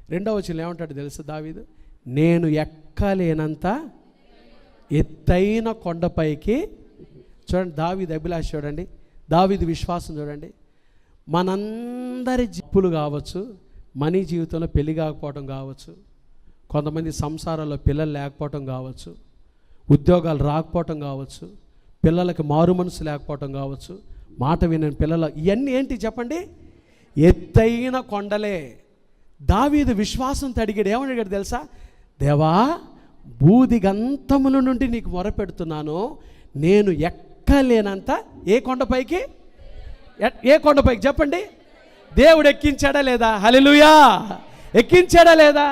రెండవ వచనంలో ఏమంటాడు తెలుసు దావీదు? నేను ఎక్కలేనంత ఎత్తైన కొండపైకి. చూడండి దావీదు అభిలాష చూడండి, దావీదు విశ్వాసం చూడండి. మనందరి జిప్పులు కావచ్చు, మనీ జీవితంలో పెళ్లి కాకపోవటం కావచ్చు, కొంతమంది సంసారాల్లో పిల్లలు లేకపోవటం కావచ్చు, ఉద్యోగాలు రాకపోవటం కావచ్చు, పిల్లలకి మారు మనసు లేకపోవటం కావచ్చు, మాట వినని పిల్లలు, ఇవన్నీ ఏంటి చెప్పండి? ఎత్తైన కొండలే. దావీదు విశ్వాసంతో అడిగాడు. ఏమని అడిగాడు తెలుసా? దేవా, బూదిగంతముల నుండి నీకు మొరపెడుతున్నాను, నేను ఎక్కలేనంత ఏ కొండపైకి? ఏ కొండపైకి చెప్పండి? దేవుడు ఎక్కించాడా లేదా? హల్లెలూయా! ఎక్కించాడా లేదా?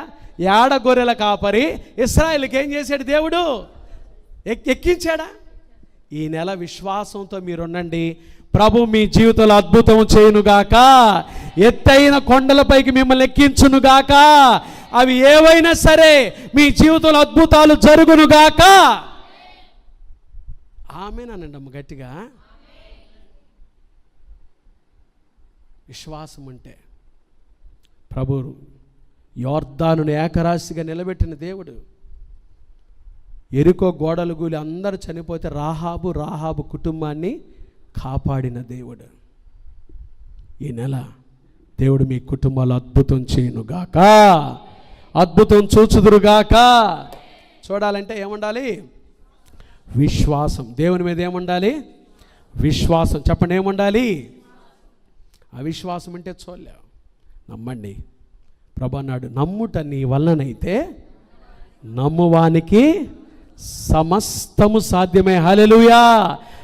యాడ గొర్రెల కాపరి ఇశ్రాయేలుకి ఏం చేశాడు దేవుడు? ఎక్కించాడా? ఈ నెల విశ్వాసంతో మీరుండండి. ప్రభు మీ జీవితంలో అద్భుతం చేయునుగాక, ఎత్తైన కొండలపైకి మిమ్మల్ని ఎక్కించునుగాక, అవి ఏవైనా సరే మీ జీవితంలో అద్భుతాలు జరుగునుగాక. ఆమేనండి అమ్మ గట్టిగా. విశ్వాసం అంటే ప్రభు యోర్దానుని ఏకరాశిగా నిలబెట్టిన దేవుడు. ఎరికో గోడలు గూలి అందరూ చనిపోతే రాహాబు కుటుంబాన్ని కాపాడిన దేవుడు. ఈ నెల దేవుడు మీ కుటుంబాలు అద్భుతం చేయునుగాక, అద్భుతం చూచుదురుగాక. చూడాలంటే ఏముండాలి? విశ్వాసం. దేవుని మీద ఏముండాలి? విశ్వాసం. చెప్పండి, ఏముండాలి? అవిశ్వాసం అంటే చూడలేవు. నమ్మండి. ప్రభు అన్నాడు, నమ్ముట నీ వలనైతే నమ్మువానికి సమస్తము సాధ్యమే. హల్లెలూయా!